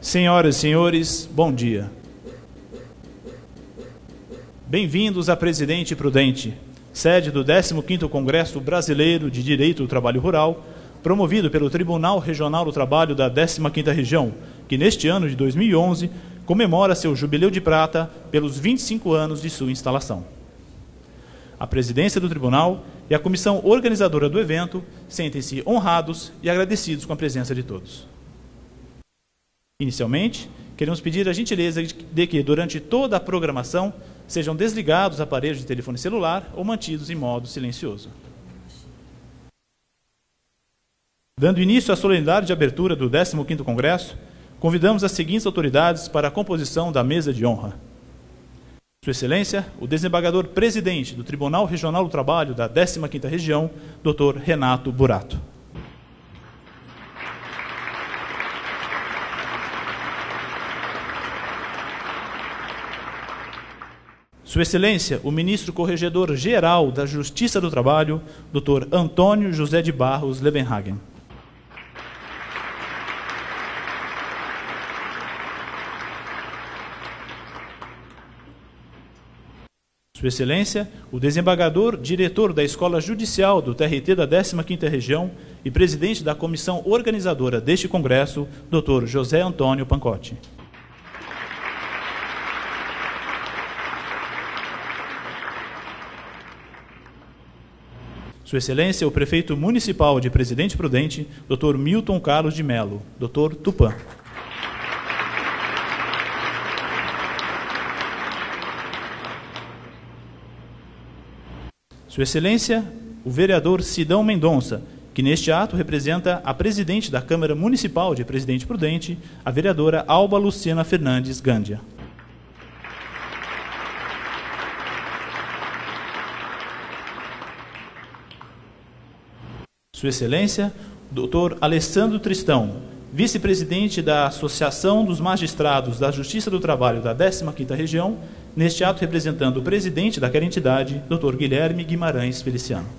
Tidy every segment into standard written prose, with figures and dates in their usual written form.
Senhoras e senhores, bom dia. Bem-vindos à Presidente Prudente, sede do 15º Congresso Brasileiro de Direito do Trabalho Rural, promovido pelo Tribunal Regional do Trabalho da 15ª Região, que neste ano de 2011 comemora seu jubileu de prata pelos 25 anos de sua instalação. A presidência do tribunal e a comissão organizadora do evento sentem-se honrados e agradecidos com a presença de todos. Inicialmente, queremos pedir a gentileza de que, durante toda a programação, sejam desligados os aparelhos de telefone celular ou mantidos em modo silencioso. Dando início à solenidade de abertura do 15º Congresso, convidamos as seguintes autoridades para a composição da mesa de honra. Sua Excelência, o desembargador-presidente do Tribunal Regional do Trabalho da 15ª Região, Dr. Renato Burato. Sua Excelência, o ministro corregedor-geral da Justiça do Trabalho, Dr. Antônio José de Barros Levenhagen. Sua Excelência, o desembargador-diretor da Escola Judicial do TRT da 15ª Região e presidente da comissão organizadora deste congresso, Dr. José Antônio Pancotti. Sua Excelência, o prefeito municipal de Presidente Prudente, Dr. Milton Carlos de Mello, Dr. Tupã. Sua Excelência, o vereador Sidão Mendonça, que neste ato representa a presidente da Câmara Municipal de Presidente Prudente, a vereadora Alba Luciana Fernandes Gândia. Sua Excelência, Dr. Alessandro Tristão, vice-presidente da Associação dos Magistrados da Justiça do Trabalho da 15ª Região, neste ato representando o presidente daquela entidade, Dr. Guilherme Guimarães Feliciano.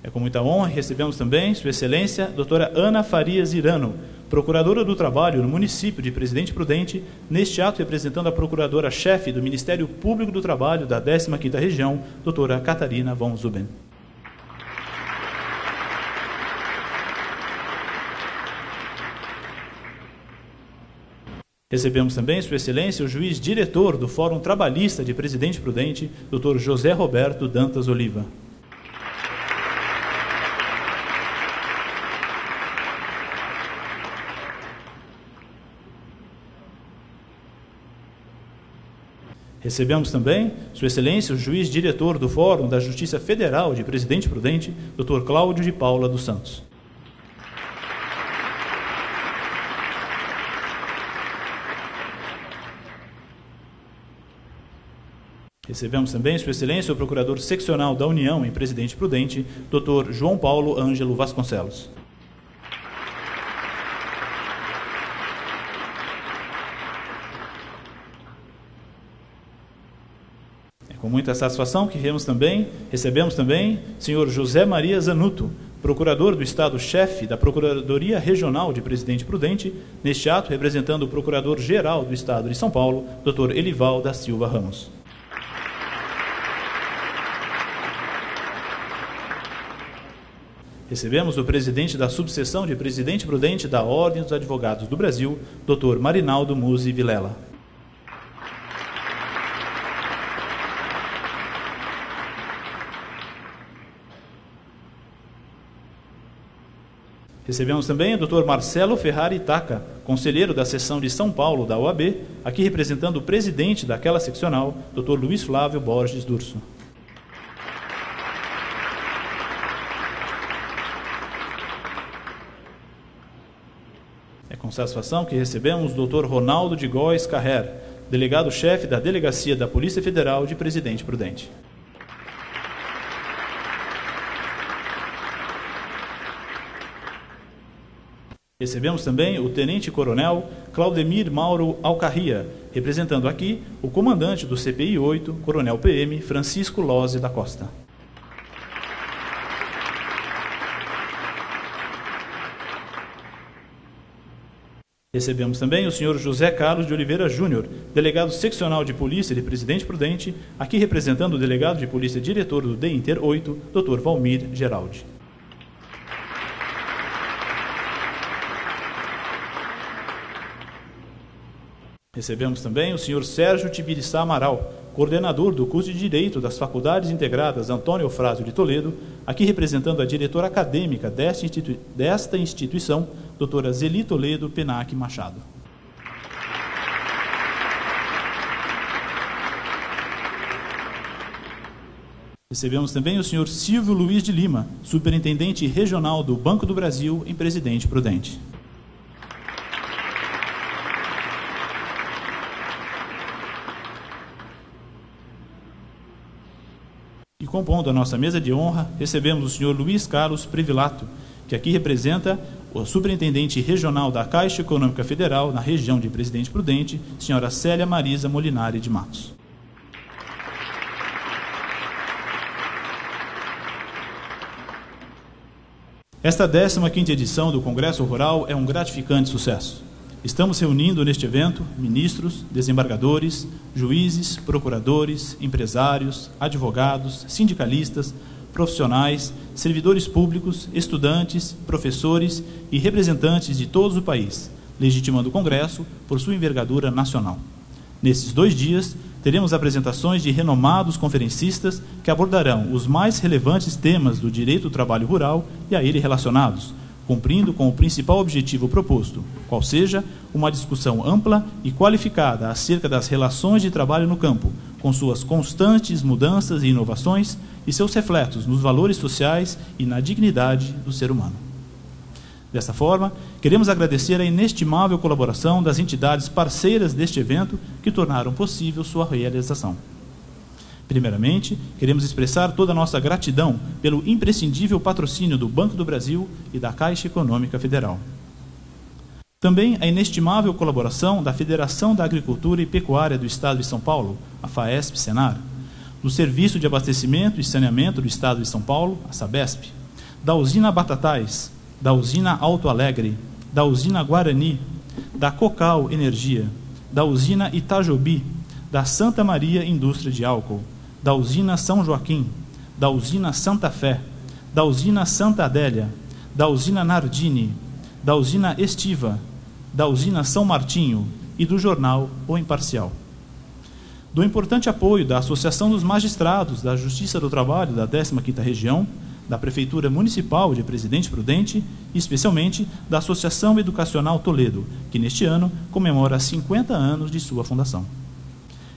É com muita honra que recebemos também Sua Excelência, doutora Ana Farias Irano, procuradora do Trabalho no município de Presidente Prudente, neste ato representando a procuradora-chefe do Ministério Público do Trabalho da 15ª Região, doutora Catarina von Zuben. Recebemos também, Sua Excelência, o juiz diretor do Fórum Trabalhista de Presidente Prudente, doutor José Roberto Dantas Oliva. Recebemos também, Sua Excelência, o juiz diretor do Fórum da Justiça Federal de Presidente Prudente, Dr. Cláudio de Paula dos Santos. Recebemos também, Sua Excelência, o procurador seccional da União em Presidente Prudente, Dr. João Paulo Ângelo Vasconcelos. Com muita satisfação que recebemos também senhor José Maria Zanuto, procurador do Estado-chefe da Procuradoria Regional de Presidente Prudente, neste ato representando o Procurador-Geral do Estado de São Paulo, Dr. Elival da Silva Ramos. Recebemos o presidente da subseção de Presidente Prudente da Ordem dos Advogados do Brasil, Dr. Marinaldo Musi Vilela. Recebemos também o Dr. Marcelo Ferrari Taca, conselheiro da seção de São Paulo da OAB, aqui representando o presidente daquela seccional, Dr. Luiz Flávio Borges Durso. É com satisfação que recebemos o Dr. Ronaldo de Góes Carrer, delegado-chefe da Delegacia da Polícia Federal de Presidente Prudente. Recebemos também o tenente-coronel Claudemir Mauro Alcarria, representando aqui o comandante do CPI 8, coronel PM Francisco Lose da Costa. Recebemos também o senhor José Carlos de Oliveira Júnior, delegado seccional de polícia de Presidente Prudente, aqui representando o delegado de polícia diretor do DINTER 8, Dr. Valmir Geraldi. Recebemos também o senhor Sérgio Tibiriçá Amaral, coordenador do curso de Direito das Faculdades Integradas Antônio Eufrásio de Toledo, aqui representando a diretora acadêmica desta instituição, doutora Zeli Toledo Penac Machado. Recebemos também o senhor Silvio Luiz de Lima, superintendente regional do Banco do Brasil em Presidente Prudente. E compondo a nossa mesa de honra, recebemos o senhor Luiz Carlos Privilato, que aqui representa o superintendente regional da Caixa Econômica Federal na região de Presidente Prudente, senhora Célia Marisa Molinari de Matos. Esta 15ª edição do Congresso Rural é um gratificante sucesso. Estamos reunindo neste evento ministros, desembargadores, juízes, procuradores, empresários, advogados, sindicalistas, profissionais, servidores públicos, estudantes, professores e representantes de todo o país, legitimando o Congresso por sua envergadura nacional. Nesses 2 dias, teremos apresentações de renomados conferencistas que abordarão os mais relevantes temas do direito do trabalho rural e a ele relacionados, cumprindo com o principal objetivo proposto, qual seja uma discussão ampla e qualificada acerca das relações de trabalho no campo, com suas constantes mudanças e inovações e seus reflexos nos valores sociais e na dignidade do ser humano. Dessa forma, queremos agradecer a inestimável colaboração das entidades parceiras deste evento que tornaram possível sua realização. Primeiramente, queremos expressar toda a nossa gratidão pelo imprescindível patrocínio do Banco do Brasil e da Caixa Econômica Federal. Também a inestimável colaboração da Federação da Agricultura e Pecuária do Estado de São Paulo, a FAESP-Senar, do Serviço de Abastecimento e Saneamento do Estado de São Paulo, a SABESP, da Usina Batatais, da Usina Alto Alegre, da Usina Guarani, da Cocal Energia, da Usina Itajobi, da Santa Maria Indústria de Álcool, da Usina São Joaquim, da Usina Santa Fé, da Usina Santa Adélia, da Usina Nardini, da Usina Estiva, da Usina São Martinho e do jornal O Imparcial. Do importante apoio da Associação dos Magistrados da Justiça do Trabalho da 15ª Região, da Prefeitura Municipal de Presidente Prudente e, especialmente, da Associação Educacional Toledo, que neste ano comemora 50 anos de sua fundação.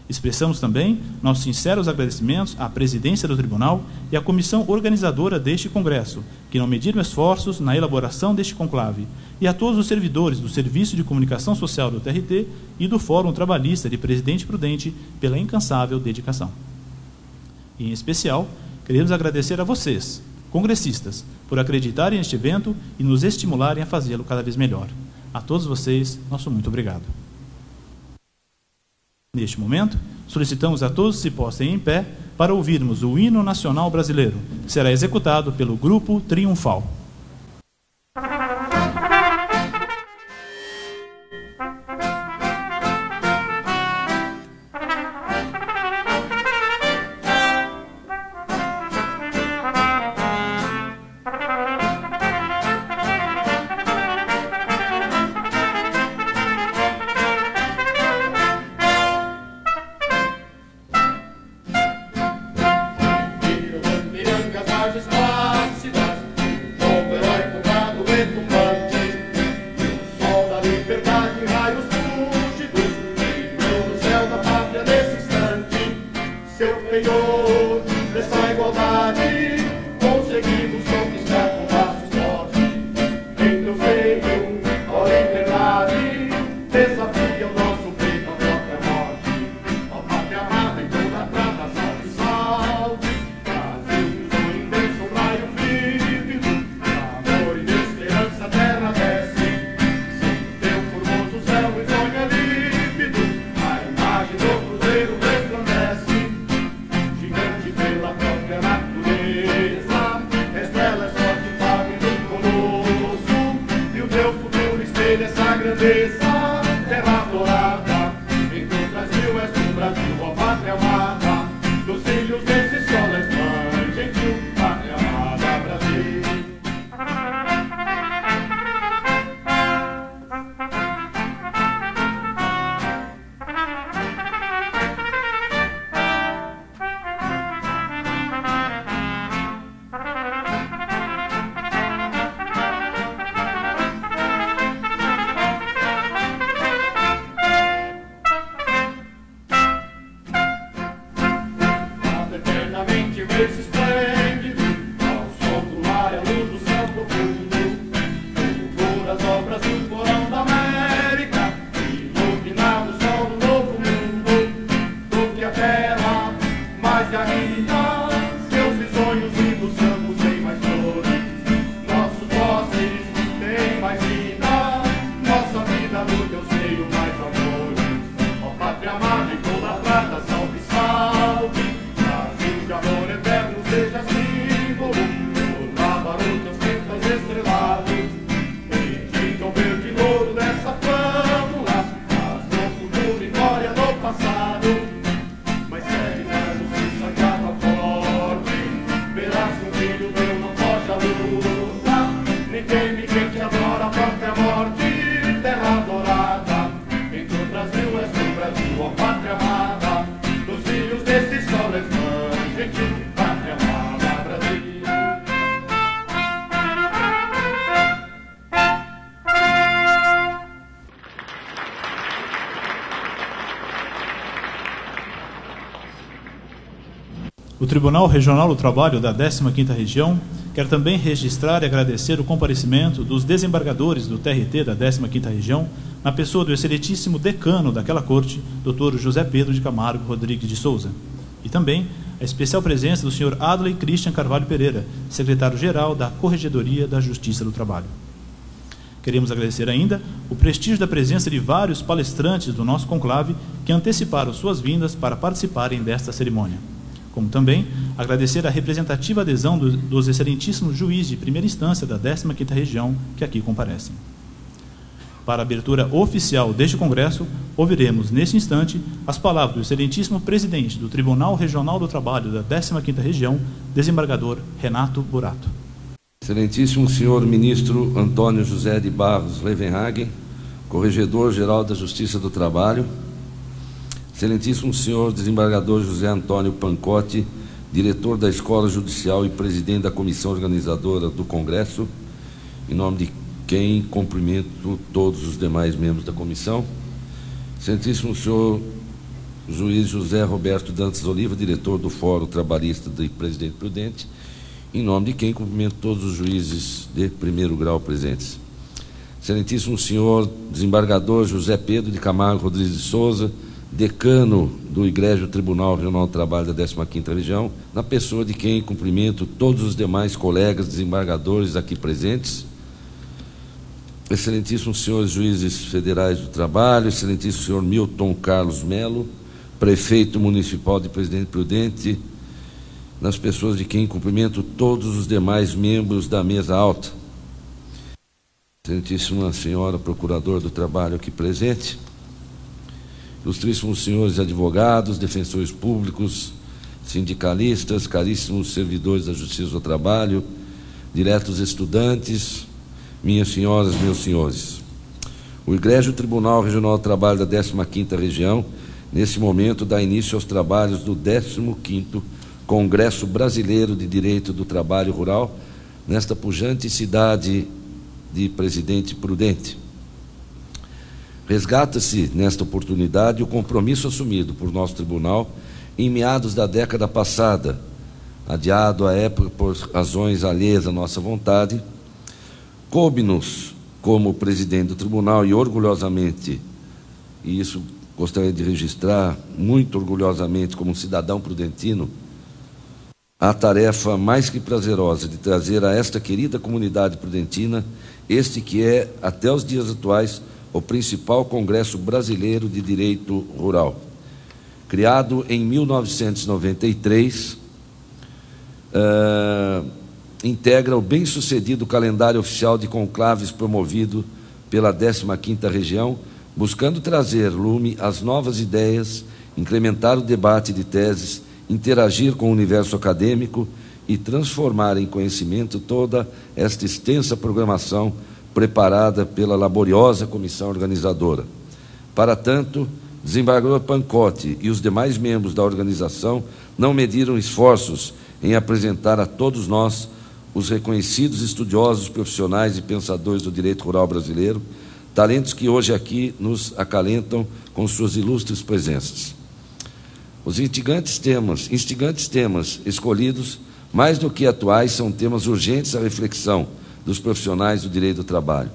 Expressamos também nossos sinceros agradecimentos à presidência do Tribunal e à comissão organizadora deste Congresso, que não mediram esforços na elaboração deste conclave, e a todos os servidores do Serviço de Comunicação Social do TRT e do Fórum Trabalhista de Presidente Prudente pela incansável dedicação. E, em especial, queremos agradecer a vocês, congressistas, por acreditarem neste evento e nos estimularem a fazê-lo cada vez melhor. A todos vocês, nosso muito obrigado. Neste momento, solicitamos a todos que se postem em pé para ouvirmos o hino nacional brasileiro, que será executado pelo Grupo Triunfal. Essa grandeza Tribunal Regional do Trabalho da 15ª Região quer também registrar e agradecer o comparecimento dos desembargadores do TRT da 15ª Região, na pessoa do excelentíssimo decano daquela corte, Dr. José Pedro de Camargo Rodrigues de Souza, e também a especial presença do Sr. Adley Christian Carvalho Pereira, secretário-geral da Corregedoria da Justiça do Trabalho. Queremos agradecer ainda o prestígio da presença de vários palestrantes do nosso conclave que anteciparam suas vindas para participarem desta cerimônia. Como também agradecer a representativa adesão dos excelentíssimos juízes de primeira instância da 15ª Região que aqui comparecem. Para a abertura oficial deste congresso, ouviremos, neste instante, as palavras do excelentíssimo presidente do Tribunal Regional do Trabalho da 15ª Região, desembargador Renato Burato. Excelentíssimo senhor ministro Antônio José de Barros Levenhagen, Corregedor-Geral da Justiça do Trabalho, excelentíssimo senhor desembargador José Antônio Pancotti, diretor da Escola Judicial e presidente da comissão organizadora do Congresso, em nome de quem cumprimento todos os demais membros da comissão, excelentíssimo senhor juiz José Roberto Dantas Oliva, diretor do Fórum Trabalhista de Presidente Prudente, em nome de quem cumprimento todos os juízes de primeiro grau presentes. Excelentíssimo senhor desembargador José Pedro de Camargo Rodrigues de Souza, decano do Egrégio Tribunal Regional do Trabalho da 15ª Região, na pessoa de quem cumprimento todos os demais colegas desembargadores aqui presentes, excelentíssimos senhores juízes federais do trabalho, excelentíssimo senhor Milton Carlos Melo, prefeito municipal de Presidente Prudente, nas pessoas de quem cumprimento todos os demais membros da mesa alta, excelentíssima senhora procuradora do trabalho aqui presente, ilustríssimos senhores advogados, defensores públicos, sindicalistas, caríssimos servidores da Justiça do Trabalho, diretos estudantes, minhas senhoras, meus senhores. O Egrégio Tribunal Regional do Trabalho da 15ª Região, nesse momento, dá início aos trabalhos do 15º Congresso Brasileiro de Direito do Trabalho Rural, nesta pujante cidade de Presidente Prudente. Resgata-se, nesta oportunidade, o compromisso assumido por nosso tribunal em meados da década passada, adiado à época por razões alheias à nossa vontade. Coube-nos, como presidente do tribunal, e orgulhosamente, e isso gostaria de registrar muito orgulhosamente como cidadão prudentino, a tarefa mais que prazerosa de trazer a esta querida comunidade prudentina este que é, até os dias atuais, o principal Congresso Brasileiro de Direito Rural. Criado em 1993, integra o bem-sucedido calendário oficial de conclaves promovido pela 15ª Região, buscando trazer lume às novas ideias, incrementar o debate de teses, interagir com o universo acadêmico e transformar em conhecimento toda esta extensa programação preparada pela laboriosa comissão organizadora. Para tanto, desembargador Pancotti e os demais membros da organização não mediram esforços em apresentar a todos nós os reconhecidos estudiosos, profissionais e pensadores do direito rural brasileiro, talentos que hoje aqui nos acalentam com suas ilustres presenças. Os instigantes temas escolhidos, mais do que atuais, são temas urgentes à reflexão dos profissionais do direito do trabalho.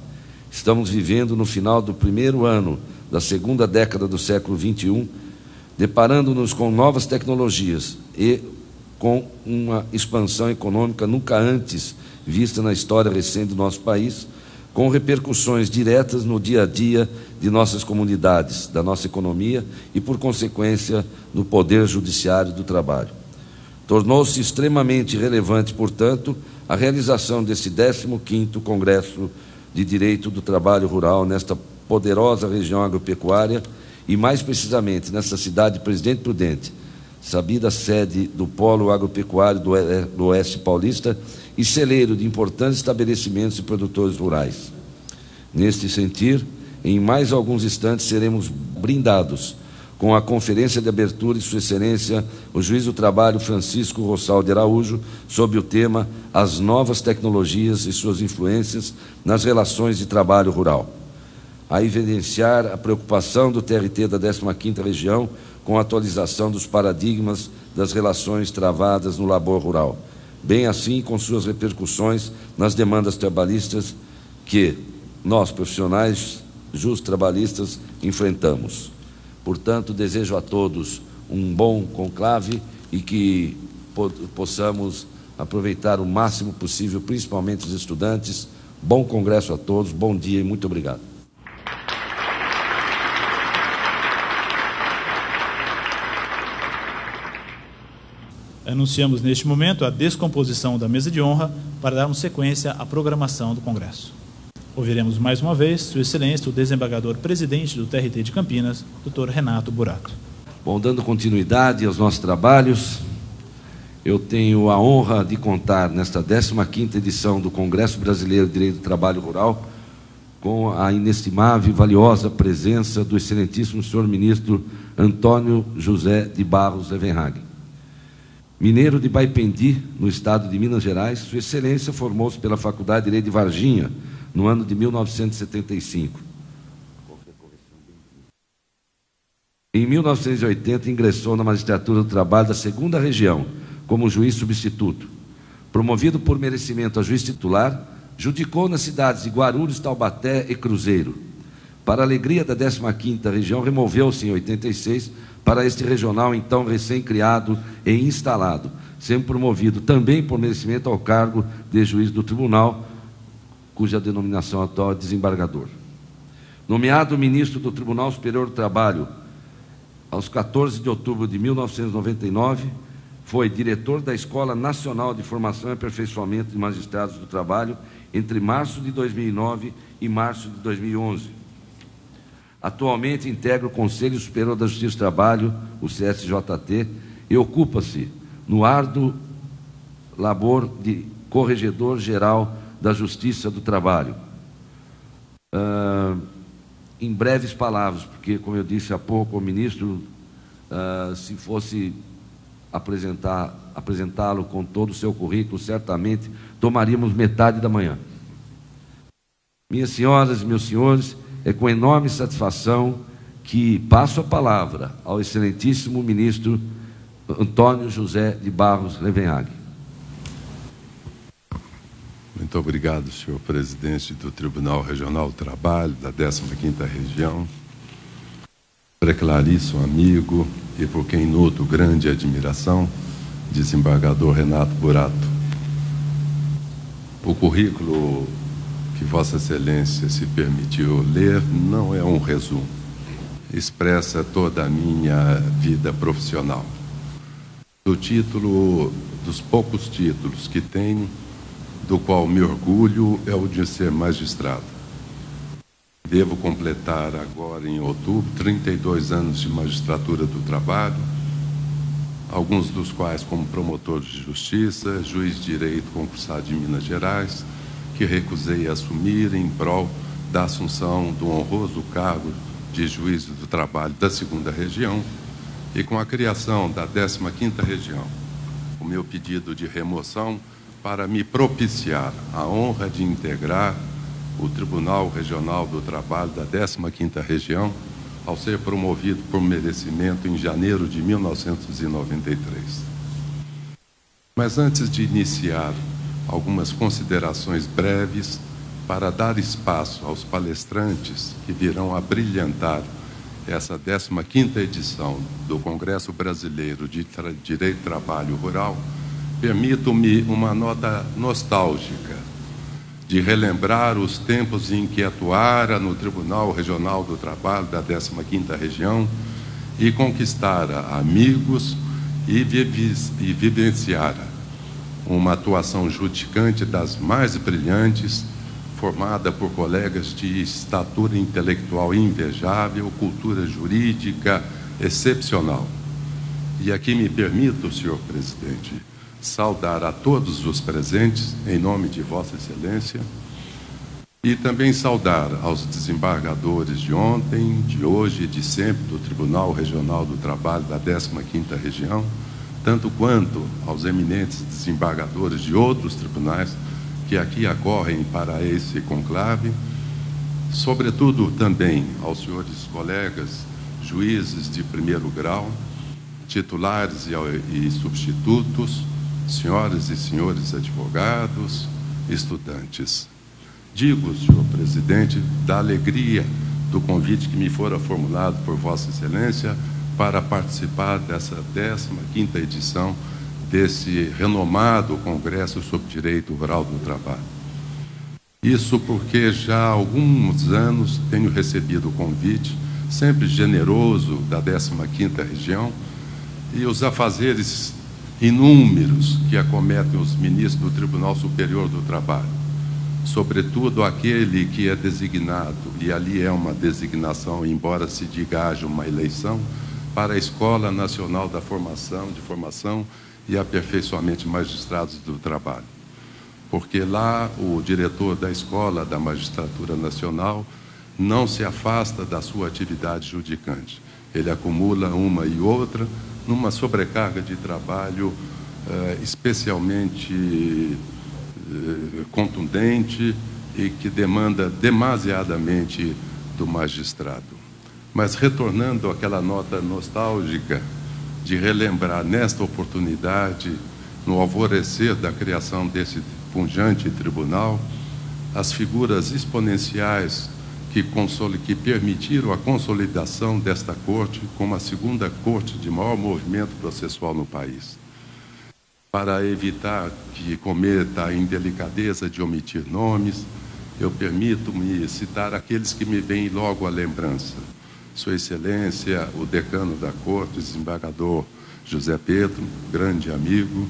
Estamos vivendo no final do primeiro ano da segunda década do século XXI, deparando-nos com novas tecnologias e com uma expansão econômica nunca antes vista na história recente do nosso país, com repercussões diretas no dia a dia de nossas comunidades, da nossa economia e, por consequência, no Poder Judiciário do Trabalho. Tornou-se extremamente relevante, portanto, a realização deste 15º Congresso de Direito do Trabalho Rural nesta poderosa região agropecuária e, mais precisamente, nesta cidade de Presidente Prudente, sabida sede do Polo Agropecuário do Oeste Paulista e celeiro de importantes estabelecimentos e produtores rurais. Neste sentido, em mais alguns instantes seremos brindados com a conferência de abertura de Sua Excelência, o juiz do trabalho Francisco Rossal de Araújo, sob o tema As Novas Tecnologias e Suas Influências nas Relações de Trabalho Rural, a evidenciar a preocupação do TRT da 15ª Região com a atualização dos paradigmas das relações travadas no labor rural, bem assim com suas repercussões nas demandas trabalhistas que nós, profissionais trabalhistas, enfrentamos. Portanto, desejo a todos um bom conclave e que possamos aproveitar o máximo possível, principalmente os estudantes. Bom congresso a todos, bom dia e muito obrigado. Anunciamos neste momento a descomposição da mesa de honra para darmos sequência à programação do Congresso. Ouviremos mais uma vez Sua Excelência, o desembargador-presidente do TRT de Campinas, Dr. Renato Burato. Bom, dando continuidade aos nossos trabalhos, eu tenho a honra de contar nesta 15ª edição do Congresso Brasileiro de Direito do Trabalho Rural com a inestimável e valiosa presença do excelentíssimo senhor ministro Antônio José de Barros Levenhagen. Mineiro de Baipendi, no estado de Minas Gerais, Sua Excelência formou-se pela Faculdade de Direito de Varginha, no ano de 1975. Em 1980, ingressou na Magistratura do Trabalho da 2ª Região, como juiz substituto. Promovido por merecimento a juiz titular, judicou nas cidades de Guarulhos, Taubaté e Cruzeiro. Para a alegria da 15ª Região, removeu-se em 86 para este regional, então recém-criado e instalado, sendo promovido também por merecimento ao cargo de juiz do tribunal, cuja denominação atual é desembargador. Nomeado ministro do Tribunal Superior do Trabalho aos 14 de outubro de 1999, foi diretor da Escola Nacional de Formação e Aperfeiçoamento de Magistrados do Trabalho entre março de 2009 e março de 2011. Atualmente integra o Conselho Superior da Justiça do Trabalho, o CSJT, e ocupa-se no árduo labor de Corregedor-Geral da Justiça do Trabalho. Em breves palavras, porque, como eu disse há pouco ao ministro, se fosse apresentá-lo com todo o seu currículo, certamente tomaríamos metade da manhã. Minhas senhoras e meus senhores, é com enorme satisfação que passo a palavra ao excelentíssimo ministro Antônio José de Barros Levenhagen. Muito obrigado, senhor presidente do Tribunal Regional do Trabalho, da 15ª Região, preclaríssimo amigo e por quem nutro grande admiração, desembargador Renato Burato. O currículo que Vossa Excelência se permitiu ler não é um resumo, expressa toda a minha vida profissional. Do título, dos poucos títulos que tenho, do qual me orgulho, é o de ser magistrado. Devo completar agora, em outubro, 32 anos de magistratura do trabalho, alguns dos quais como promotor de justiça, juiz de direito concursado em Minas Gerais, que recusei assumir em prol da assunção do honroso cargo de juiz do trabalho da 2ª Região, e com a criação da 15ª Região, o meu pedido de remoção para me propiciar a honra de integrar o Tribunal Regional do Trabalho da 15ª Região, ao ser promovido por merecimento em janeiro de 1993. Mas antes de iniciar algumas considerações breves para dar espaço aos palestrantes que virão a brilhantar essa 15ª edição do Congresso Brasileiro de Direito do Trabalho Rural, permito-me uma nota nostálgica de relembrar os tempos em que atuara no Tribunal Regional do Trabalho da 15ª Região e conquistara amigos e vivenciara uma atuação judicante das mais brilhantes, formada por colegas de estatura intelectual invejável, cultura jurídica excepcional. E aqui me permito, senhor presidente, saudar a todos os presentes, em nome de Vossa Excelência, e também saudar aos desembargadores de ontem, de hoje e de sempre do Tribunal Regional do Trabalho da 15ª Região, tanto quanto aos eminentes desembargadores de outros tribunais que aqui acorrem para esse conclave, sobretudo também aos senhores colegas juízes de primeiro grau, titulares e substitutos, senhoras e senhores advogados, estudantes. Digo, senhor presidente, da alegria do convite que me fora formulado por Vossa Excelência para participar dessa 15ª edição desse renomado Congresso sobre Direito Rural do Trabalho. Isso porque já há alguns anos tenho recebido o convite, sempre generoso, da 15ª Região, e os afazeres inúmeros que acometem os ministros do Tribunal Superior do Trabalho, sobretudo aquele que é designado, e ali é uma designação, embora se diga haja uma eleição, para a Escola Nacional de Formação e Aperfeiçoamento de Magistrados do Trabalho. Porque lá o diretor da Escola da Magistratura Nacional não se afasta da sua atividade judicante. Ele acumula uma e outra numa sobrecarga de trabalho especialmente contundente e que demanda demasiadamente do magistrado. Mas retornando àquela nota nostálgica de relembrar nesta oportunidade, no alvorecer da criação desse pujante tribunal, as figuras exponenciais que permitiram a consolidação desta corte como a segunda corte de maior movimento processual no país. Para evitar que cometa a indelicadeza de omitir nomes, eu permito-me citar aqueles que me vêm logo à lembrança. Sua Excelência, o decano da Corte, o desembargador José Pedro, grande amigo.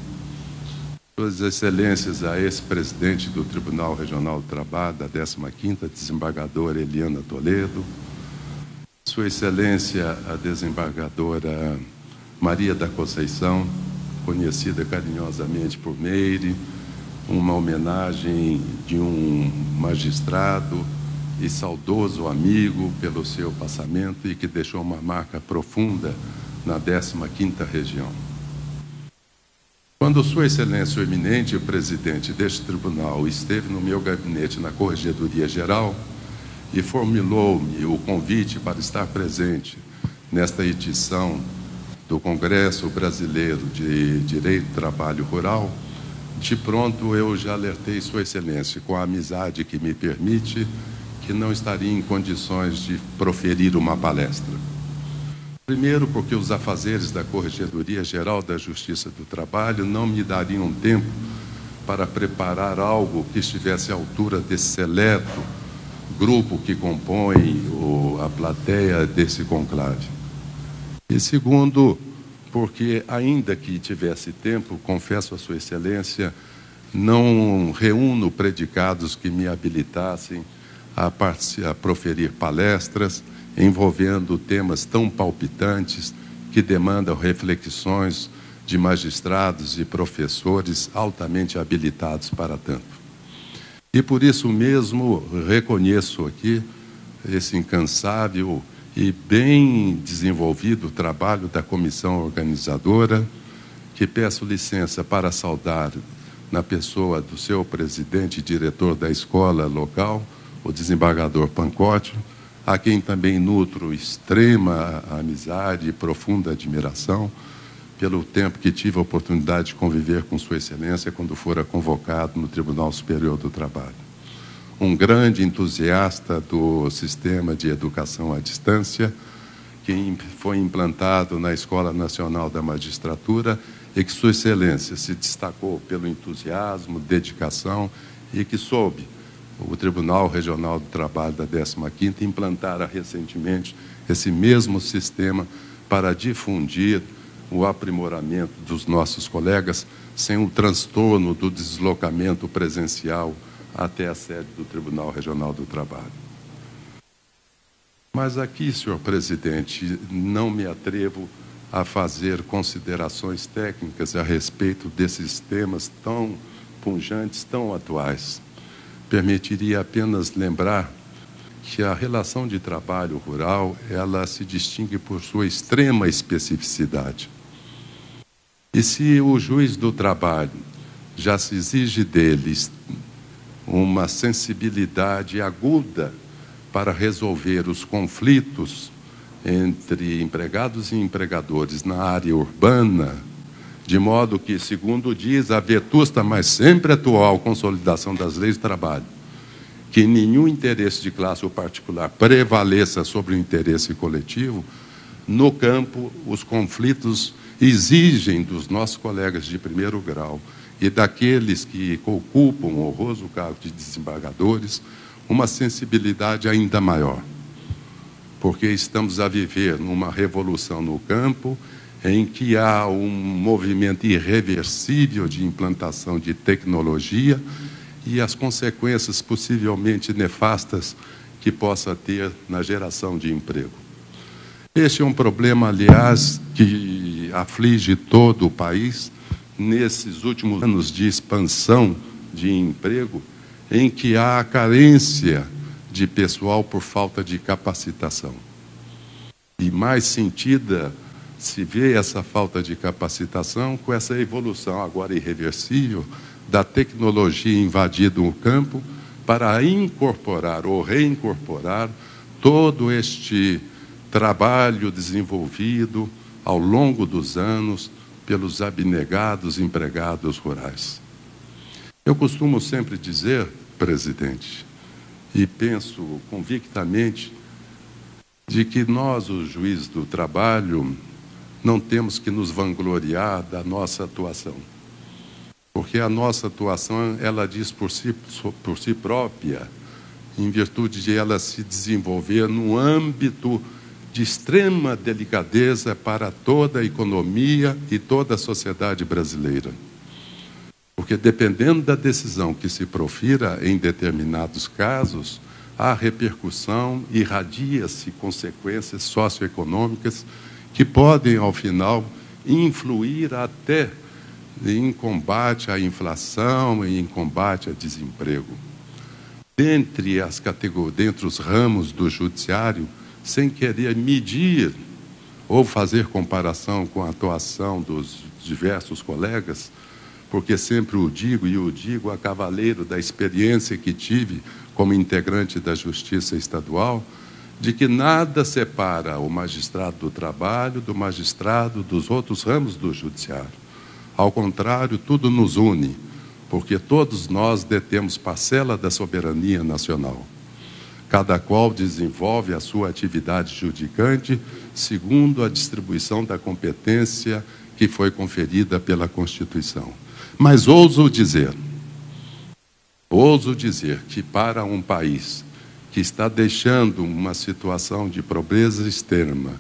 Suas Excelências, a ex-presidente do Tribunal Regional do Trabalho, da 15ª, desembargadora Eliana Toledo. Sua Excelência, a desembargadora Maria da Conceição, conhecida carinhosamente por Meire, uma homenagem de um magistrado e saudoso amigo pelo seu passamento e que deixou uma marca profunda na 15ª Região. Quando Sua Excelência, o eminente presidente deste tribunal, esteve no meu gabinete na Corregedoria Geral e formulou-me o convite para estar presente nesta edição do Congresso Brasileiro de Direito do Trabalho Rural, de pronto eu já alertei Sua Excelência, com a amizade que me permite, que não estaria em condições de proferir uma palestra. Primeiro, porque os afazeres da Corregedoria Geral da Justiça do Trabalho não me dariam tempo para preparar algo que estivesse à altura desse seleto grupo que compõe a plateia desse conclave. E segundo, porque ainda que tivesse tempo, confesso a Sua Excelência, não reúno predicados que me habilitassem a proferir palestras envolvendo temas tão palpitantes que demandam reflexões de magistrados e professores altamente habilitados para tanto. E por isso mesmo reconheço aqui esse incansável e bem desenvolvido trabalho da comissão organizadora, que peço licença para saudar na pessoa do seu presidente e diretor da escola local, o desembargador Pancotti, a quem também nutro extrema amizade e profunda admiração pelo tempo que tive a oportunidade de conviver com Sua Excelência quando fora convocado no Tribunal Superior do Trabalho. Um grande entusiasta do sistema de educação à distância, que foi implantado na Escola Nacional da Magistratura e que Sua Excelência se destacou pelo entusiasmo, dedicação e que soube o Tribunal Regional do Trabalho da 15ª implantara recentemente esse mesmo sistema para difundir o aprimoramento dos nossos colegas sem o transtorno do deslocamento presencial até a sede do Tribunal Regional do Trabalho. Mas aqui, senhor presidente, não me atrevo a fazer considerações técnicas a respeito desses temas tão pujantes, tão atuais. Permitiria apenas lembrar que a relação de trabalho rural, ela se distingue por sua extrema especificidade. E se o juiz do trabalho já se exige deles uma sensibilidade aguda para resolver os conflitos entre empregados e empregadores na área urbana, de modo que, segundo diz a vetusta, mas sempre atual consolidação das leis do trabalho, que nenhum interesse de classe ou particular prevaleça sobre o interesse coletivo, no campo, os conflitos exigem dos nossos colegas de primeiro grau e daqueles que ocupam o honroso cargo de desembargadores uma sensibilidade ainda maior, porque estamos a viver numa revolução no campo em que há um movimento irreversível de implantação de tecnologia e as consequências possivelmente nefastas que possa ter na geração de emprego. Este é um problema, aliás, que aflige todo o país nesses últimos anos de expansão de emprego, em que há carência de pessoal por falta de capacitação. E mais sentida se vê essa falta de capacitação com essa evolução agora irreversível da tecnologia invadindo o campo para incorporar ou reincorporar todo este trabalho desenvolvido ao longo dos anos pelos abnegados empregados rurais. Eu costumo sempre dizer, presidente, e penso convictamente, de que nós, os juízes do trabalho, não temos que nos vangloriar da nossa atuação. Porque a nossa atuação, ela diz por si própria, em virtude de ela se desenvolver num âmbito de extrema delicadeza para toda a economia e toda a sociedade brasileira. Porque dependendo da decisão que se profira em determinados casos, há repercussão, irradia-se consequências socioeconômicas que podem, ao final, influir até em combate à inflação e em combate ao desemprego. Dentre os ramos do judiciário, sem querer medir ou fazer comparação com a atuação dos diversos colegas, porque sempre o digo a cavaleiro da experiência que tive como integrante da Justiça Estadual, de que nada separa o magistrado do trabalho do magistrado dos outros ramos do judiciário. Ao contrário, tudo nos une, porque todos nós detemos parcela da soberania nacional. Cada qual desenvolve a sua atividade judicante segundo a distribuição da competência que foi conferida pela Constituição. Mas ouso dizer que para um país que está deixando uma situação de pobreza extrema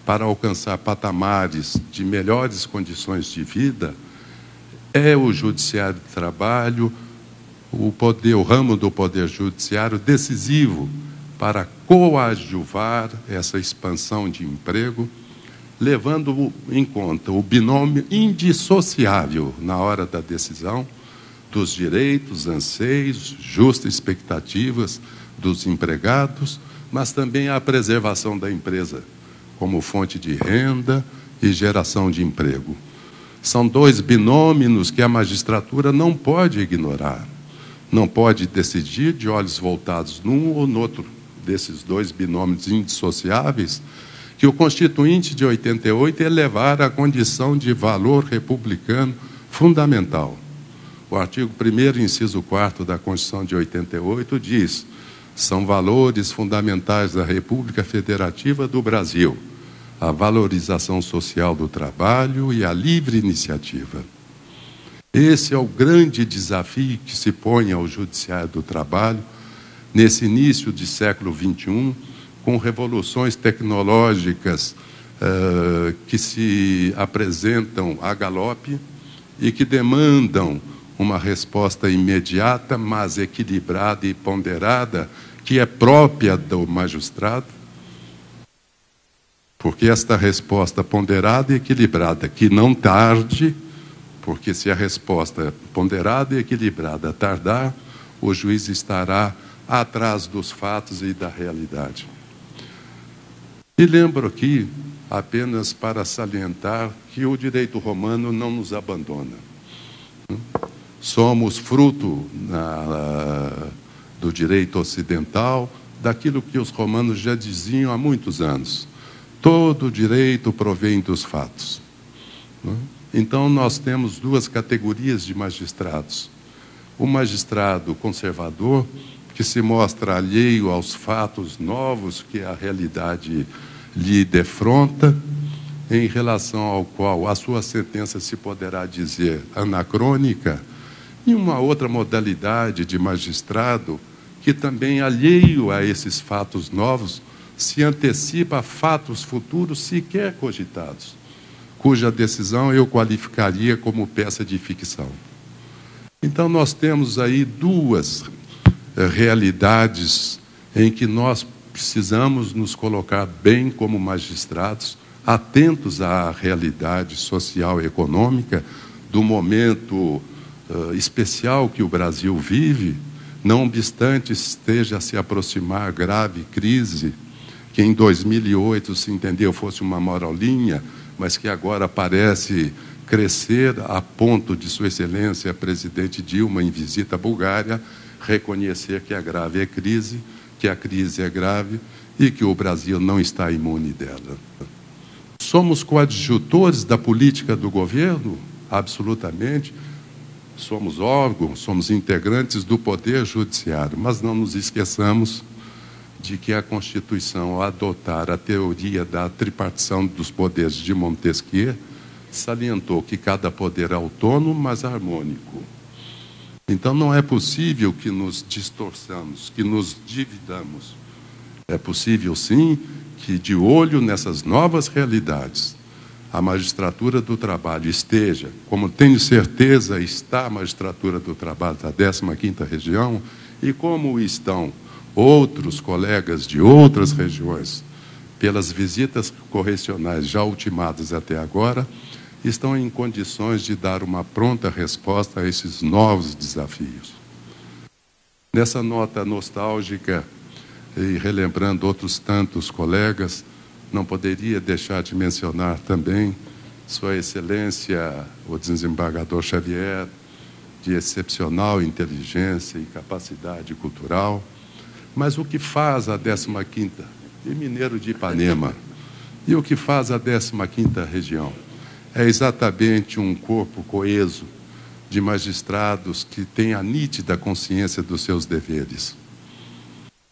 para alcançar patamares de melhores condições de vida, é o Judiciário do Trabalho, o ramo do Poder Judiciário decisivo para coadjuvar essa expansão de emprego, levando em conta o binômio indissociável na hora da decisão dos direitos, anseios, justas expectativas dos empregados, mas também a preservação da empresa como fonte de renda e geração de emprego. São dois binômios que a magistratura não pode ignorar. Não pode decidir de olhos voltados num ou no outro desses dois binômios indissociáveis, que o Constituinte de 88 elevara à condição de valor republicano fundamental. O artigo 1º, inciso 4º da Constituição de 88 diz: são valores fundamentais da República Federativa do Brasil a valorização social do trabalho e a livre iniciativa. Esse é o grande desafio que se põe ao Judiciário do Trabalho nesse início de século XXI, com revoluções tecnológicas que se apresentam a galope e que demandam uma resposta imediata, mas equilibrada e ponderada, que é própria do magistrado, porque esta resposta ponderada e equilibrada, que não tarde, porque se a resposta ponderada e equilibrada tardar, o juiz estará atrás dos fatos e da realidade. E lembro aqui, apenas para salientar, que o direito romano não nos abandona. Somos fruto do direito ocidental, daquilo que os romanos já diziam há muitos anos. todo direito provém dos fatos. Então, nós temos duas categorias de magistrados. O magistrado conservador, que se mostra alheio aos fatos novos que a realidade lhe defronta, em relação ao qual a sua sentença se poderá dizer anacrônica, e uma outra modalidade de magistrado que também, alheio a esses fatos novos, se antecipa a fatos futuros sequer cogitados, cuja decisão eu qualificaria como peça de ficção. Então, nós temos aí duas realidades em que nós precisamos nos colocar bem como magistrados, atentos à realidade social e econômica do momento especial que o Brasil vive, não obstante esteja a se aproximar a grave crise, que em 2008 se entendeu fosse uma moralinha, mas que agora parece crescer a ponto de Sua Excelência, Presidente Dilma, em visita à Bulgária, reconhecer que a grave é crise, que a crise é grave e que o Brasil não está imune dela. Somos coadjutores da política do governo? Absolutamente. Somos órgãos, somos integrantes do Poder Judiciário, mas não nos esqueçamos de que a Constituição, ao adotar a teoria da tripartição dos poderes de Montesquieu, salientou que cada poder é autônomo, mas harmônico. Então, não é possível que nos distorçamos, que nos dividamos. É possível, sim, que, de olho nessas novas realidades, a magistratura do trabalho esteja, como tenho certeza está a magistratura do trabalho da 15ª região, e como estão outros colegas de outras regiões, pelas visitas correcionais já ultimadas até agora, estão em condições de dar uma pronta resposta a esses novos desafios. Nessa nota nostálgica, e relembrando outros tantos colegas, não poderia deixar de mencionar também Sua Excelência, o desembargador Xavier, de excepcional inteligência e capacidade cultural. Mas o que faz a 15ª, e mineiro de Ipanema, e o que faz a 15ª região? É exatamente um corpo coeso de magistrados que tem a nítida consciência dos seus deveres.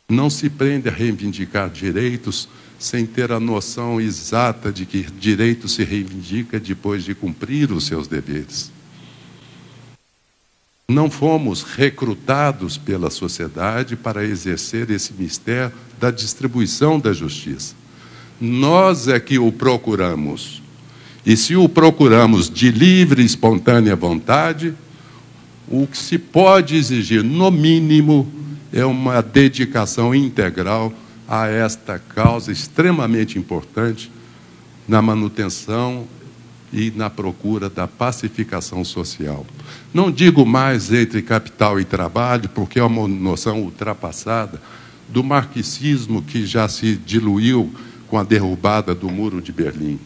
Não se prende a reivindicar direitos sem ter a noção exata de que direito se reivindica depois de cumprir os seus deveres. Não fomos recrutados pela sociedade para exercer esse mistério da distribuição da justiça. Nós é que o procuramos. E se o procuramos de livre e espontânea vontade, o que se pode exigir, no mínimo, é uma dedicação integral a esta causa extremamente importante na manutenção e na procura da pacificação social. Não digo mais entre capital e trabalho, porque é uma noção ultrapassada do marxismo que já se diluiu com a derrubada do Muro de Berlim.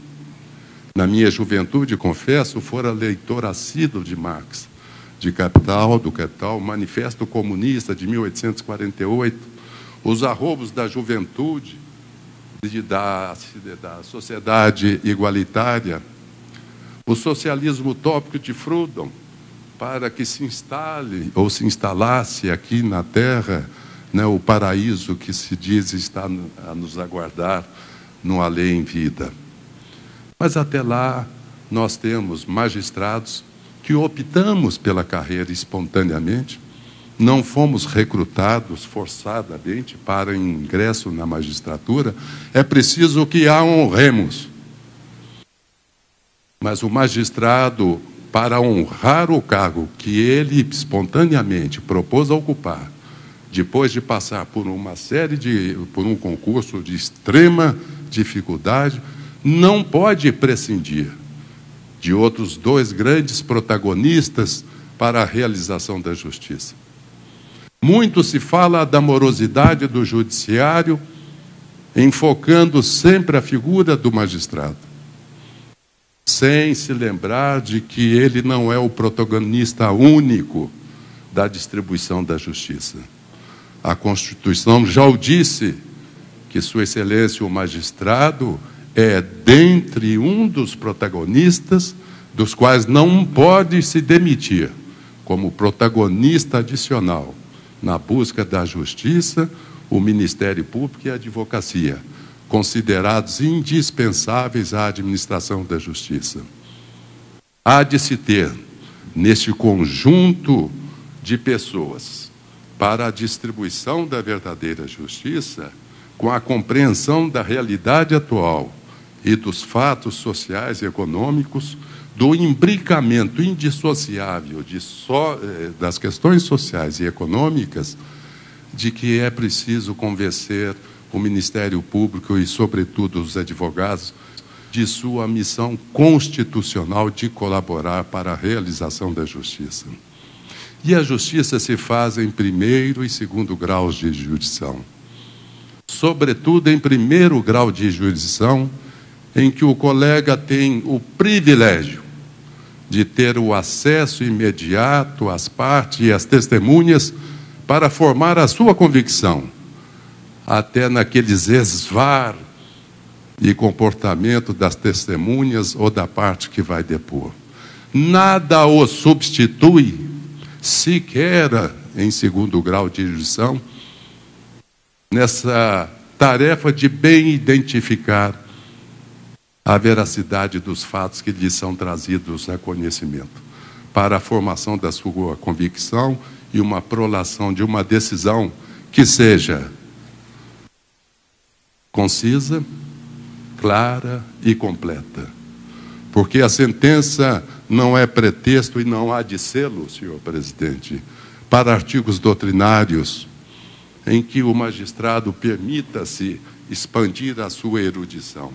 Na minha juventude, confesso, fora leitor assíduo de Marx, de Capital, do Capital, o Manifesto Comunista de 1848, os arroubos da juventude, da sociedade igualitária, o socialismo utópico de Proudhon, para que se instale ou se instalasse aqui na Terra, né, o paraíso que se diz está a nos aguardar no além vida. Mas até lá nós temos magistrados que optamos pela carreira espontaneamente, não fomos recrutados forçadamente para ingresso na magistratura, é preciso que a honremos. Mas o magistrado, para honrar o cargo que ele espontaneamente propôs a ocupar, depois de passar por por um concurso de extrema dificuldade, não pode prescindir de outros dois grandes protagonistas para a realização da justiça. Muito se fala da morosidade do judiciário, enfocando sempre a figura do magistrado, sem se lembrar de que ele não é o protagonista único da distribuição da justiça. A Constituição já o disse, que Sua Excelência, o magistrado, é dentre um dos protagonistas, dos quais não pode se demitir, como protagonista adicional na busca da justiça, o Ministério Público e a advocacia, considerados indispensáveis à administração da justiça. Há de se ter, neste conjunto de pessoas, para a distribuição da verdadeira justiça, com a compreensão da realidade atual e dos fatos sociais e econômicos, do imbricamento indissociável das questões sociais e econômicas, de que é preciso convencer o Ministério Público e, sobretudo, os advogados, de sua missão constitucional de colaborar para a realização da justiça. E a justiça se faz em primeiro e segundo graus de jurisdição. Sobretudo em primeiro grau de jurisdição, em que o colega tem o privilégio de ter o acesso imediato às partes e às testemunhas para formar a sua convicção, até naqueles esvar e comportamento das testemunhas ou da parte que vai depor. Nada o substitui, sequer em segundo grau de jurisdição, nessa tarefa de bem identificar a veracidade dos fatos que lhe são trazidos a conhecimento, para a formação da sua convicção e uma prolação de uma decisão que seja concisa, clara e completa. Porque a sentença não é pretexto e não há de sê-lo, senhor presidente, para artigos doutrinários em que o magistrado permita-se expandir a sua erudição.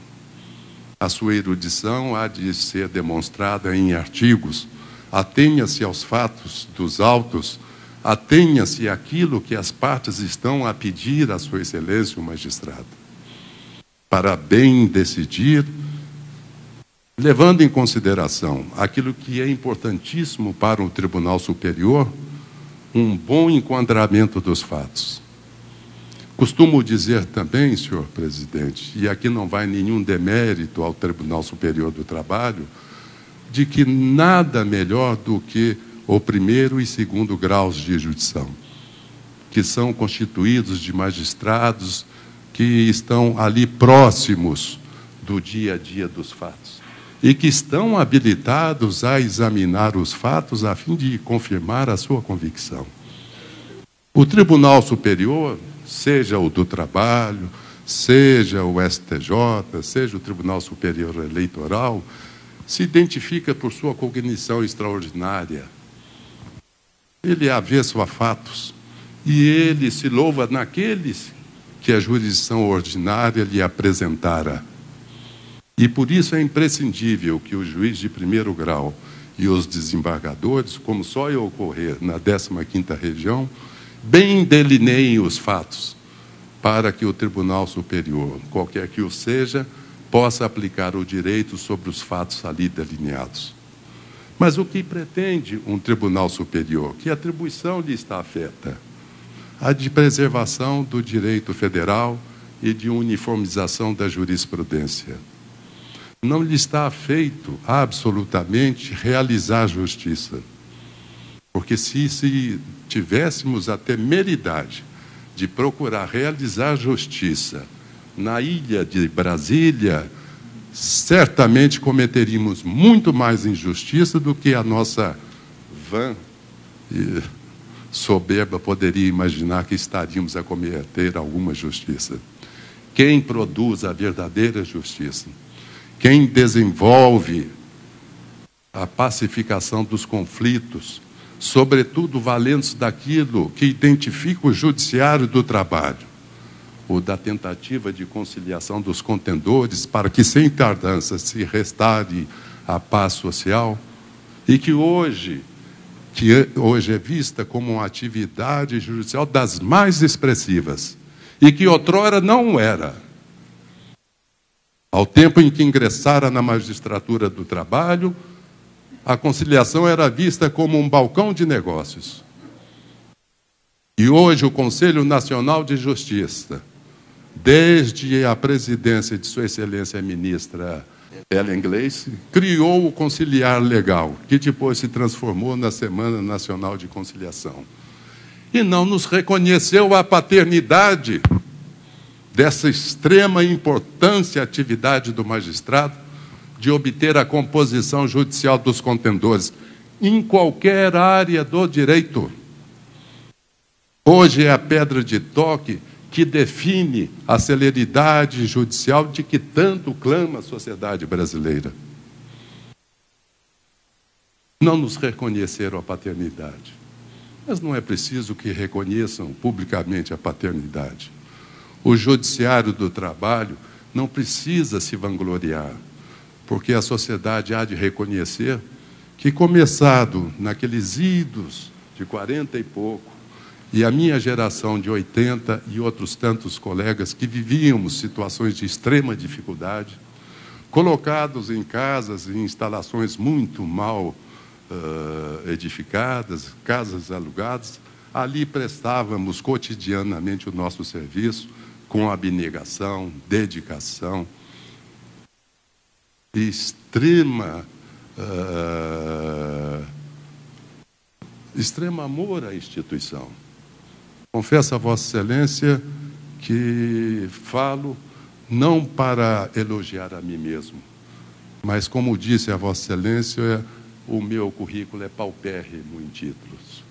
A sua erudição há de ser demonstrada em artigos. Atenha-se aos fatos dos autos, atenha-se àquilo que as partes estão a pedir à sua excelência, o magistrado, para bem decidir, levando em consideração aquilo que é importantíssimo para o Tribunal Superior, um bom enquadramento dos fatos. Costumo dizer também, senhor presidente, e aqui não vai nenhum demérito ao Tribunal Superior do Trabalho, de que nada melhor do que o primeiro e segundo graus de jurisdição, que são constituídos de magistrados que estão ali próximos do dia a dia dos fatos e que estão habilitados a examinar os fatos a fim de confirmar a sua convicção. O Tribunal Superior, seja o do Trabalho, seja o STJ, seja o Tribunal Superior Eleitoral, se identifica por sua cognição extraordinária. Ele é avesso a fatos e ele se louva naqueles que a jurisdição ordinária lhe apresentara. E por isso é imprescindível que o juiz de primeiro grau e os desembargadores, como só ia ocorrer na 15ª Região, bem delineiem os fatos, para que o Tribunal Superior, qualquer que o seja, possa aplicar o direito sobre os fatos ali delineados. Mas o que pretende um Tribunal Superior? Que atribuição lhe está afeta? A de preservação do direito federal e de uniformização da jurisprudência. Não lhe está afeito, absolutamente, realizar justiça. Porque se tivéssemos a temeridade de procurar realizar justiça na ilha de Brasília, certamente cometeríamos muito mais injustiça do que a nossa vã e soberba poderia imaginar que estaríamos a cometer alguma justiça. Quem produz a verdadeira justiça, quem desenvolve a pacificação dos conflitos, sobretudo valendo-se daquilo que identifica o judiciário do trabalho, ou da tentativa de conciliação dos contendores para que, sem tardança, se restaure a paz social, e que hoje é vista como uma atividade judicial das mais expressivas, e que outrora não era. Ao tempo em que ingressara na magistratura do trabalho, a conciliação era vista como um balcão de negócios. E hoje o Conselho Nacional de Justiça, desde a presidência de Sua Excelência a Ministra Ellen Gleice, criou o Conciliar Legal, que depois se transformou na Semana Nacional de Conciliação. E não nos reconheceu a paternidade dessa extrema importância e atividade do magistrado de obter a composição judicial dos contendores em qualquer área do direito. Hoje é a pedra de toque que define a celeridade judicial de que tanto clama a sociedade brasileira. Não nos reconheceram a paternidade, mas não é preciso que reconheçam publicamente a paternidade. O Judiciário do Trabalho não precisa se vangloriar, porque a sociedade há de reconhecer que, começado naqueles idos de 40 e pouco, e a minha geração de 80 e outros tantos colegas que vivíamos situações de extrema dificuldade, colocados em casas e instalações muito mal edificadas, casas alugadas, ali prestávamos cotidianamente o nosso serviço com abnegação, dedicação, extremo amor à instituição. Confesso a Vossa Excelência que falo não para elogiar a mim mesmo, mas, como disse a Vossa Excelência, o meu currículo é paupérrimo em títulos.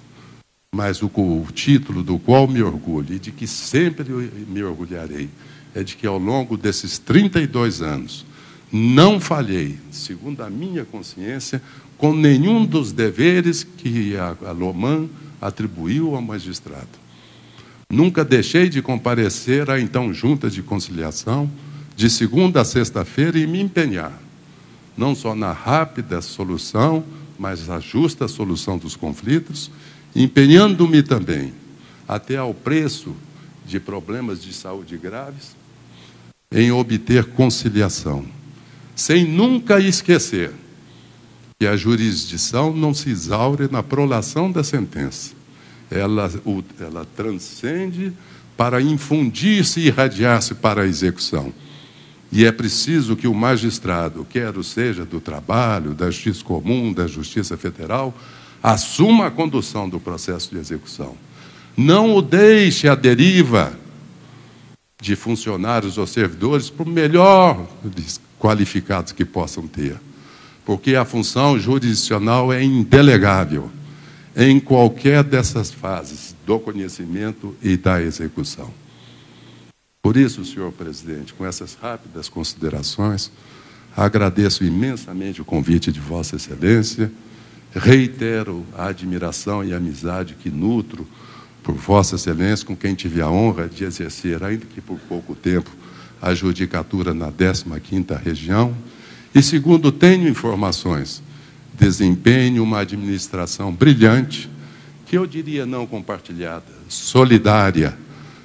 Mas o título do qual me orgulho e de que sempre me orgulharei é de que, ao longo desses 32 anos, não falhei, segundo a minha consciência, com nenhum dos deveres que a Loman atribuiu ao magistrado. Nunca deixei de comparecer à então Junta de Conciliação, de segunda a sexta-feira, e me empenhar, não só na rápida solução, mas na justa solução dos conflitos, empenhando-me também, até ao preço de problemas de saúde graves, em obter conciliação, sem nunca esquecer que a jurisdição não se exaure na prolação da sentença. Ela transcende para infundir-se e irradiar-se para a execução. E é preciso que o magistrado, quer seja do trabalho, da justiça comum, da justiça federal, assuma a condução do processo de execução. Não o deixe à deriva de funcionários ou servidores, por melhor qualificados que possam ter. Porque a função jurisdicional é indelegável em qualquer dessas fases do conhecimento e da execução. Por isso, senhor presidente, com essas rápidas considerações, agradeço imensamente o convite de Vossa Excelência, reitero a admiração e a amizade que nutro por Vossa Excelência, com quem tive a honra de exercer, ainda que por pouco tempo, a judicatura na 15ª Região, e, segundo tenho informações, desempenho uma administração brilhante, que eu diria não compartilhada, solidária,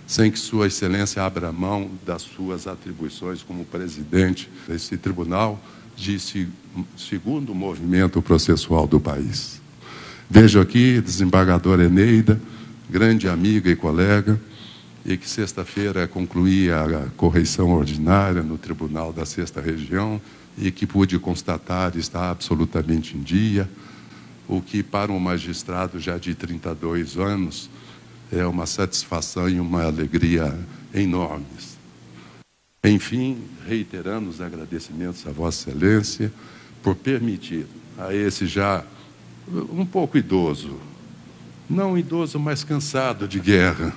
sem que Sua Excelência abra mão das suas atribuições como presidente desse tribunal de segundo movimento processual do país. Vejo aqui desembargadora Eneida, grande amiga e colega, e que sexta-feira concluí a correição ordinária no Tribunal da 6ª Região, e que pude constatar está absolutamente em dia, o que para um magistrado já de 32 anos é uma satisfação e uma alegria enormes. Enfim, reiterando os agradecimentos a Vossa Excelência por permitir a esse já um pouco idoso, não idoso, mas cansado de guerra,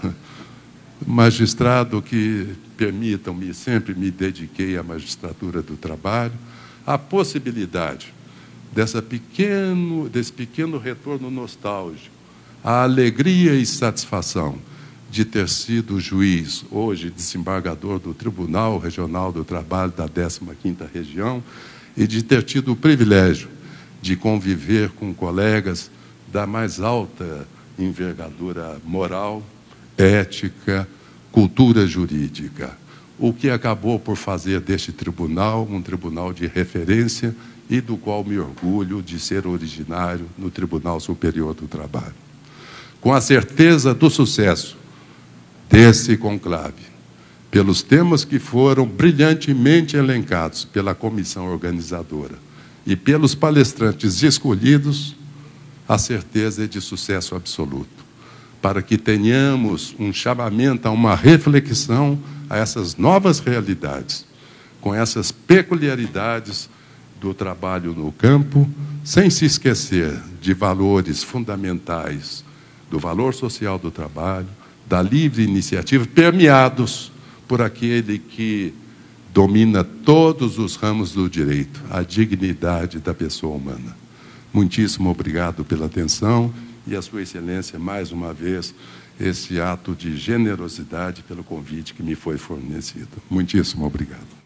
magistrado que, permitam-me, sempre me dediquei à magistratura do trabalho, a possibilidade desse pequeno retorno nostálgico, a alegria e satisfação de ter sido juiz, hoje desembargador do Tribunal Regional do Trabalho da 15ª Região, e de ter tido o privilégio de conviver com colegas da mais alta envergadura moral, ética, cultura jurídica, o que acabou por fazer deste tribunal um tribunal de referência e do qual me orgulho de ser originário no Tribunal Superior do Trabalho. Com a certeza do sucesso desse conclave, pelos temas que foram brilhantemente elencados pela comissão organizadora e pelos palestrantes escolhidos, a certeza é de sucesso absoluto, para que tenhamos um chamamento a uma reflexão a essas novas realidades, com essas peculiaridades do trabalho no campo, sem se esquecer de valores fundamentais, do valor social do trabalho, da livre iniciativa, permeados por aquele que domina todos os ramos do direito, a dignidade da pessoa humana. Muitíssimo obrigado pela atenção e a Sua Excelência, mais uma vez, esse ato de generosidade pelo convite que me foi fornecido. Muitíssimo obrigado.